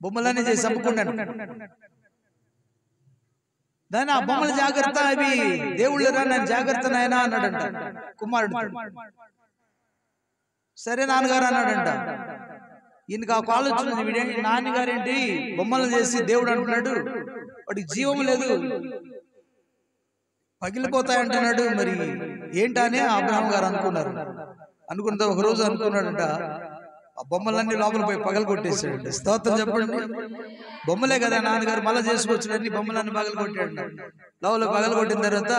బొమ్మలన్నీ చేసి అమ్ముకున్నాను. దాని ఆ బొమ్మల జాగ్రత్త, అవి దేవుళ్ళరా, నన్ను జాగ్రత్త నాయనా అన్నాడంట కుమారుడు. సరే నాన్నగారు అన్నాడంట. ఈయనకు ఆ ఆలోచన, నాన్నగారేంటి బొమ్మలు చేసి దేవుడు అంటున్నాడు, వాడికి జీవం లేదు, పగిలిపోతాయంటున్నాడు, మరి ఏంటనే అబ్రహాం గారు అనుకున్నారు. అనుకున్న ఒక రోజు అనుకున్నాడంట, ఆ బొమ్మలన్నీ లోపల పోయి పగలు కొట్టేశాడంట. స్తోత్రం చెప్పండి. బొమ్మలే కదా నాన్నగారు, మళ్ళీ చేసుకోవచ్చు, అన్ని బొమ్మలన్నీ పగలు కొట్టాడు. లోపల పగలు కొట్టిన తర్వాత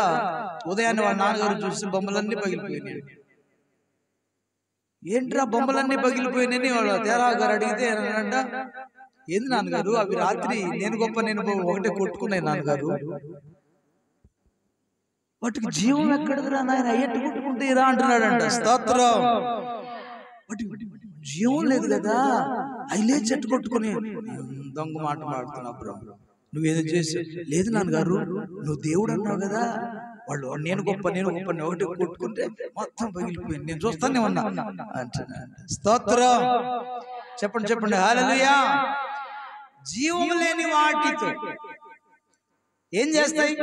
ఉదయాన్నే వాళ్ళ నాన్నగారు చూసి బొమ్మలన్నీ పగిలిపోయినాయి. ఏంట్రా బొమ్మలన్నీ పగిలిపోయినాయని వాళ్ళ తేరా గారు అడిగితే అంట, ఏంది నాన్నగారు, అవి రాత్రి నేను గొప్ప నేను ఒకటే కొట్టుకున్నాయి నాన్నగారు, వాటికి జీవం ఎక్కడదిరా నాయన, ఎట్టు కొట్టుకుంటే రా అంటున్నాడంట. స్తోత్రం. వాటి జీవం లేదు కదా, అవి లేచి చెట్టు కొట్టుకుని దొంగ మాట మాడుతున్నావు, నువ్వేదో చేసి లేదు నాన్నగారు, నువ్వు దేవుడు అన్నావు కదా, వాళ్ళు నేను గొప్ప ఒకటి కొట్టుకుంటే మొత్తం పగిలిపోయింది, నేను చూస్తానే ఉన్నా అంటున్నాడు. స్తోత్రం. చెప్పండి చెప్పండి హల్లెలూయా. జీవం లేని వాటితో ఏం చేస్తాయి?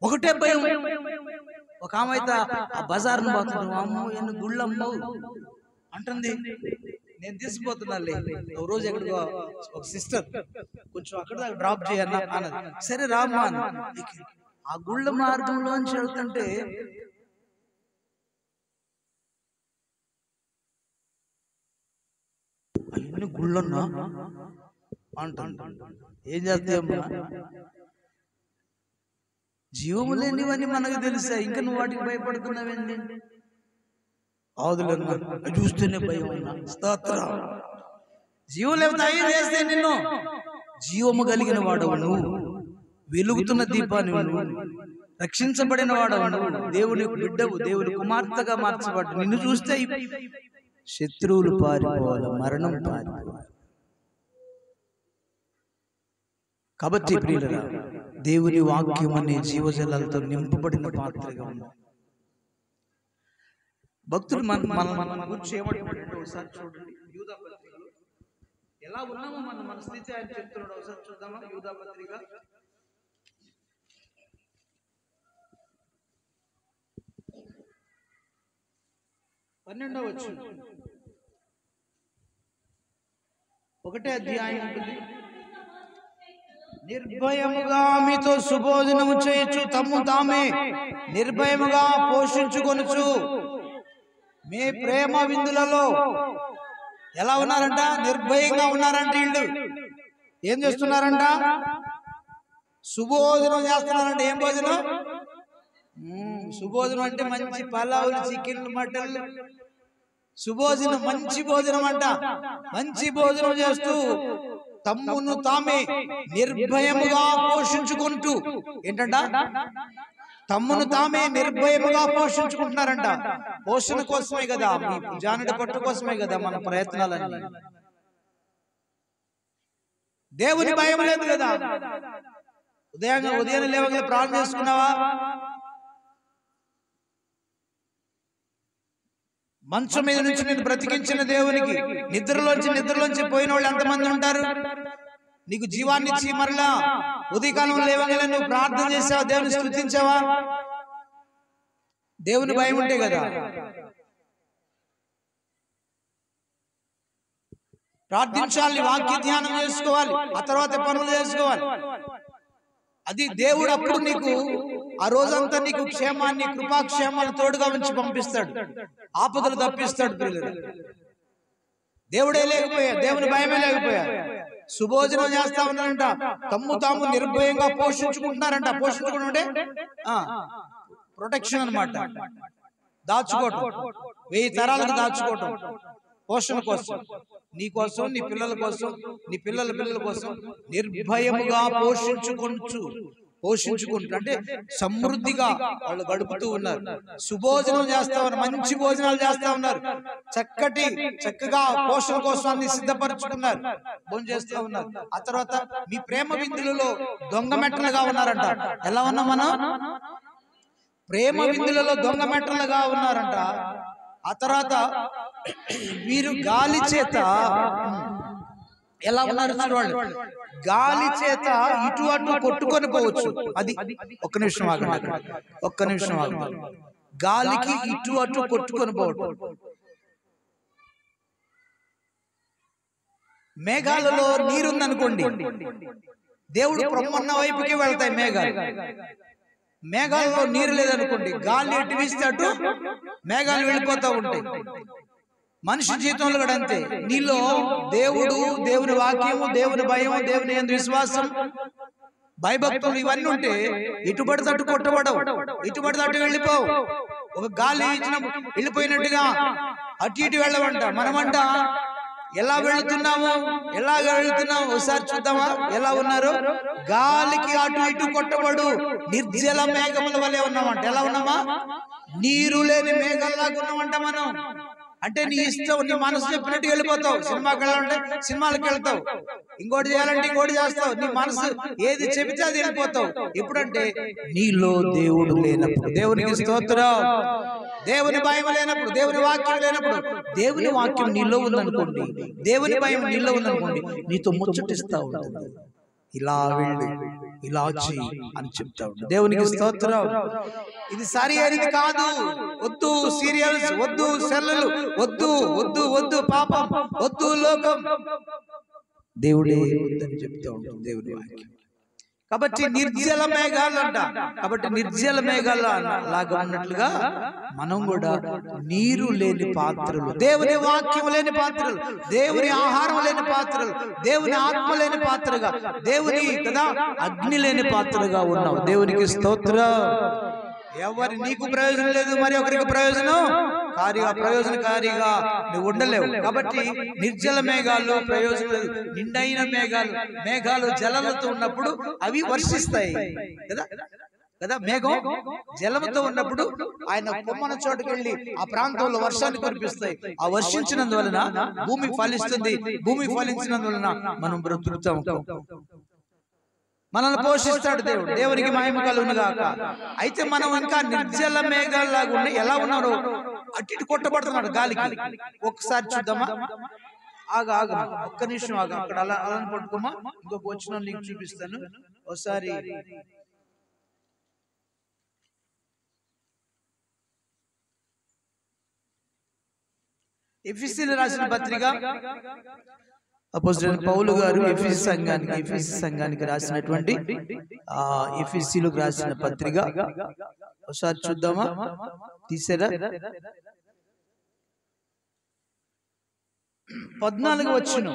ఒకటే భయం. ఒక ఆమె అయితే ఆ బజార్ను పోతున్నాడు, అమ్మో ఎన్ని గుళ్ళు అమ్మవు అంటుంది, నేను తీసుకుపోతున్నాలే. ఒక రోజు ఎక్కడికో ఒక సిస్టర్ కొంచెం అక్కడ దాకా డ్రాప్ చేయన్నా అన్నది. సరే రామ్మా అని ఆ గుళ్ళ మార్గంలోంచి వెళ్తుంటే అన్ని గుళ్ళన్నా అంటాను. ఏం చేస్తాయమ్మా? జీవము లేనివని మనకు తెలుసా, ఇంకా నువ్వు వాటికి భయపడుతున్నావేంటి? ఆదులన్నా చూస్తేనే భయం అన్నా. స్తోత్రం. జీవం లేకపోతే ఏం చేస్తే నిన్ను జీవము కలిగిన వాడవు నువ్వు, వెలుగుతున్న దీపాన్ని నువ్వు, రక్షించబడిన వాడవు నువ్వు, దేవుని బిడ్డవు, దేవుని కుమార్తెగా మార్చబడ్డ నిన్ను చూస్తే శత్రువులు పారిపోవాలి, మరణం పారిపోవాలి. కాబట్టి ప్రియులారా, దేవుని వాక్యం అనే జీవజలాలతో నింపబడిన పాత్రగా ఉంది. భక్తులు మన గురించి ఏమంటున్నాడు ఒకసారి చూడండి. యూదా పత్రికలో ఎలా ఉన్నామో మన స్థితి ఆయన చెప్తున్నాడు. ఒకసారి చూద్దామా? యూదా పత్రిక 12వ వచనం, 1వ అధ్యాయం ఉంటుంది. నిర్భయముగా మీతో సుభోజనము చేయొచ్చు, తమ్ము తామే నిర్భయముగా పోషించుకొనుచు మీ ప్రేమ విందులలో ఎలా ఉన్నారంట? నిర్భయంగా ఉన్నారంట. వీళ్ళు ఏం చేస్తున్నారంట? సుభోజనం చేస్తున్నారంట. ఏం భోజనం? సుభోజనం అంటే మంచి పలావులు, చికెన్లు, మటన్లు, సుభోజనం, మంచి భోజనం అంట. మంచి భోజనం చేస్తూ తమ్మును తామే నిర్భయముగా పోషించుకుంటూ, ఏంటంట? తమ్మును తామే నిర్భయముగా పోషించుకుంటున్నారంట. పోషణ కోసమే కదా, మీ జానుడి పట్టు కోసమే కదా మన ప్రయత్నాలన్నీ. దేవుని భయం లేదు కదా. ఉదయం లేవగా ప్రార్థన చేసుకున్నావా? మంచం మీద నుంచి నేను బ్రతికించిన దేవునికి నిద్రలోంచి పోయిన వాళ్ళు ఎంతమంది ఉంటారు? నీకు జీవాన్ని ఇచ్చి మరలా ఉదయకాలం లేవగానే నువ్వు ప్రార్థన చేసావా? దేవుని స్తుతించావా? దేవుని భయం ఉంటే కదా. ప్రార్థించాలి, వాక్య ధ్యానం చేసుకోవాలి, ఆ తర్వాత పనులు చేసుకోవాలి. అది దేవుడు అప్పుడు నీకు ఆ రోజంతా నీకు క్షేమాన్ని, కృపాక్షేమాన్ని తోడుగా ఉంచి పంపిస్తాడు, ఆపదలు తప్పిస్తాడు. పిల్లలు దేవుడే లేకపోయా, దేవుని భయమే లేకపోయా, సుభోజనం చేస్తా ఉన్నారంట, తమ్ము తాము నిర్భయంగా పోషించుకుంటున్నారంట. పోషించుకుంటుంటే ప్రొటెక్షన్ అన్నమాట, దాచుకోవటం, 1000 తరాలకు దాచుకోవటం, పోషణ కోసం, నీ కోసం, నీ పిల్లల కోసం, నీ పిల్లల కోసం నిర్భయముగా పోషించుకుంటూ అంటే సమృద్ధిగా వాళ్ళు గడుపుతూ ఉన్నారు. సుభోజనం చేస్తా ఉన్నారు, మంచి భోజనాలు చేస్తా ఉన్నారు, చక్కగా పోషణ కోసం అన్ని సిద్ధపరచుకున్నారు, భోజనం చేస్తూ ఉన్నారు. ఆ తర్వాత మీ ప్రేమ విందులలో దొంగ మెట్టలుగా ఉన్నారంట. ఎలా ఉన్నాం మనం? ప్రేమ విందులలో దొంగ మెట్టలుగా ఉన్నారంట. ఆ తర్వాత వీరు గాలి చేత ఎలా ఉన్నారు చూడండి. గాలి చేత ఇటు అటు కొట్టుకొని పోవచ్చు. అది ఒక్క నిమిషం ఆగండి, ఒక్క నిమిషం ఆగండి. గాలికి ఇటు అటు కొట్టుకొని పోవటం. మేఘాలలో నీరుందనుకోండి, దేవుడు ప్రొమ్మన్న వైపుకి వెళ్తాయి మేఘాలు. మేఘాలలో నీరు లేదనుకోండి, గాలి ఎటు వీస్తే అటు మేఘాలు వెళ్ళిపోతూ ఉంటాయి. మనిషి జీవితంలో కూడా అంతే. నీలో దేవుడు, దేవుని వాక్యము, దేవుని భయము, దేవుని యందు విశ్వాసం, భయభక్తులు ఇవన్నీ ఉంటే ఇటుబడి తట్టు కొట్టబడవు, ఇటుబడి తట్టు వెళ్ళిపోవు. ఒక గాలి ఇచ్చినప్పుడు వెళ్ళిపోయినట్టుగా అటు ఇటు వెళ్ళవంట. మనమంట ఎలా వెళుతున్నాము, ఎలాగ వెళుతున్నాము ఒకసారి చూద్దామా? ఎలా ఉన్నారు? గాలికి అటు ఇటు కొట్టబడు నిర్జల మేఘముల వలె ఉన్నామంట. ఎలా ఉన్నామా? నీరు లేని మేఘంలాగా ఉన్నామంట మనం. అంటే నీ ఇష్టం, నీ మనసు చెప్పినట్టు వెళ్ళిపోతావు. సినిమాకి వెళ్ళాలంటే సినిమాలకు వెళ్తావు, ఇంకోటి చేయాలంటే ఇంకోటి చేస్తావు. నీ మనసు ఏది చెబితే అది వెళ్ళిపోతావు. ఎప్పుడంటే నీలో దేవుడు లేనప్పుడు. దేవునికి స్తోత్రం. దేవుని భయం లేనప్పుడు, దేవుని వాక్యం లేనప్పుడు. దేవుని వాక్యం నీలో ఉందనుకోండి, దేవుని భయం నీలో ఉందనుకోండి, నీతో ముచ్చటిస్తా ఉంటుంది. ఇలా వెళ్ళి ఇలా చెయ్యి అని చెప్తా ఉంటాడు. దేవునికి స్తోత్రం. ఇది సరి అయినది కాదు. వద్దు సీరియల్స్, వద్దు సెల్లులు, వద్దు వద్దు వద్దు పాపం, వద్దు లోకం. దేవుడే వద్దని చెప్తా ఉంటాడు దేవుని వాక్యం. కాబట్టి నిర్జల మేఘాలు అంట. కాబట్టి నిర్జల మేఘాలు లాగా ఉన్నట్లుగా మనం కూడా నీరు లేని పాత్రలు, దేవుని వాక్యం లేని పాత్రలు, దేవుని ఆహారం లేని పాత్రలు, దేవుని ఆత్మ లేని పాత్రగా, దేవుని కదా అగ్ని లేని పాత్రగా ఉన్నాం. దేవునికి స్తోత్రం. ఎవరి నీకు ప్రయోజనం లేదు, మరి ఒకరికి ప్రయోజనకారిగా నువ్వు ఉండలేవు. కాబట్టి నిర్జల మేఘాలు ప్రయోజనం లేదు. నిండైన మేఘాలు జలముతో ఉన్నప్పుడు అవి వర్షిస్తాయి కదా కదా. మేఘం జలముతో ఉన్నప్పుడు ఆయన కొమ్మన చోటుకి వెళ్ళి ఆ ప్రాంతంలో వర్షాన్ని కురిపిస్తాయి. ఆ వర్షించినందువలన భూమి ఫలిస్తుంది. భూమి ఫలించినందువలన మనం బ్రతుకుతాం. మనల్ని పోషిస్తాడు దేవుడు. దేవునికి మహిమ కలుగును గాక. అయితే మనం ఇంకా నిర్జల మేఘాల్లాగా ఉండి ఎలా ఉన్నారు? అటు ఇటు కొట్టబడుతున్నాడు గాలికి. ఒక్కసారి చూద్దామా? ఆగ ఒక్క నిమిషం ఆగ. అక్కడ అలా పట్టుకోమా. ఇంకొక వచ్చిన నీకు చూపిస్తాను ఒకసారి. ఎఫెసీయులకు రాసిన పత్రిక అపోస్తలుడైన పౌలు గారు ఎఫెసీ సంఘానికి రాసినటువంటి ఎఫెసీయులకు రాసిన పత్రిక ఒకసారి చూద్దామా? తీసారా? 14 వచ్చిన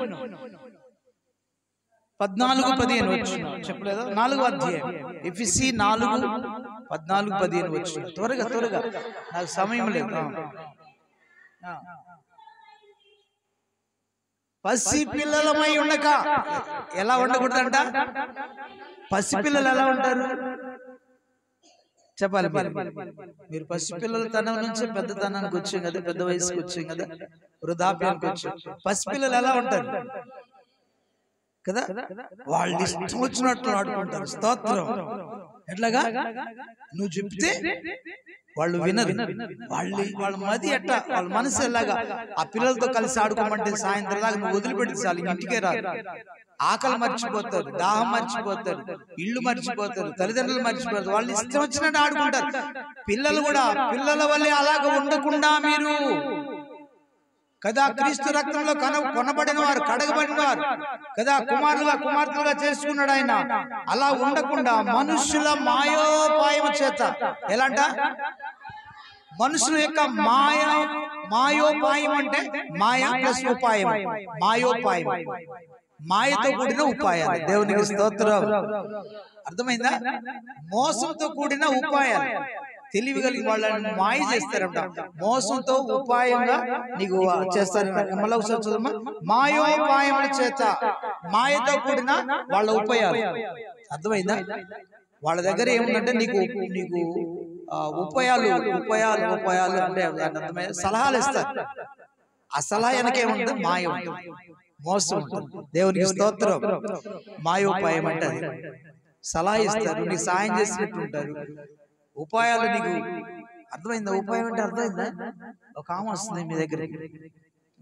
14-15 వచ్చిన చెప్పలేదా? 4వ అధ్యాయం ఎఫెసీ 4:14-15 వచ్చిన. త్వరగా నాకు సమయం లేదు. పసి పిల్లలమై ఉండక. ఎలా ఉండకూడదంట? పసిపిల్లలు ఎలా ఉంటారు చెప్పాలి. మీరు పసిపిల్లల తనం నుంచి పెద్దతనానికి వచ్చాం కదా, పెద్ద వయసుకి వచ్చాం కదా, వృద్ధాప్యానికి వచ్చాం. పసిపిల్లలు ఎలా ఉంటారు కదా? వాళ్ళు ఇష్టం వచ్చినట్లు ఆడుకుంటారు. స్తోత్రం. ఎట్లాగా? నువ్వు చెప్తే వాళ్ళు వినరు. వాళ్ళ మది ఎట్లా, వాళ్ళ మనసు ఎలాగా? ఆ పిల్లలతో కలిసి ఆడుకోమంటే సాయంత్రం దాకా నువ్వు వదిలిపెట్టి చాలు, ఇంటికే రాదు. ఆకలి మర్చిపోతారు, దాహం మర్చిపోతారు, ఇల్లు మర్చిపోతారు, తల్లిదండ్రులు మర్చిపోతారు. వాళ్ళు ఇష్టం వచ్చినట్టు ఆడుకుంటారు. పిల్లలు కూడా పిల్లల వల్లే అలాగ ఉండకుండా మీరు కదా క్రీస్తు రక్తంలో కొనబడిన వారు, కడగబడిన వారు కదా, కుమార్తెలుగా చేసుకున్నాడు ఆయన. అలా ఉండకుండా మనుషుల మాయోపాయం చేత, ఎలాంట మనుషుల యొక్క మాయోపాయం అంటే మాయా ప్లస్ ఉపాయం, మాయోపాయం, మాయతో కూడిన ఉపాయాలు. దేవునికి స్తోత్రం. అర్థమైందా? మోసంతో కూడిన ఉపాయాలు. తెలివి కలిగి వాళ్ళని మాయ చేస్తారంట. మోసంతో ఉపాయంగా నీకు చేస్తారంట. మళ్ళీ ఒకసారి చూద్దామా? మాయోపాయముల చేత, మాయతో కూడిన వాళ్ళ ఉపాయాలు. అర్థమైందా? వాళ్ళ దగ్గర ఏముందంటే నీకు ఉపాయాలు అంటే అర్థమైందా? సలహాలు ఇస్తారు. ఆ సలహా వెనకేముంది? మాయ ఉంటుంది, మోసం ఉంటుంది. దేవునికి స్తోత్రం. మాయోపాయం అంటే అది. సలహా ఇస్తారు, నీకు సాయం చేసినట్టు ఉంటారు. ఉపాయాలు నీకు అర్థమైందా? ఉపాయం అంటే అర్థమైందా? ఒక ఆమె వస్తుంది మీ దగ్గర,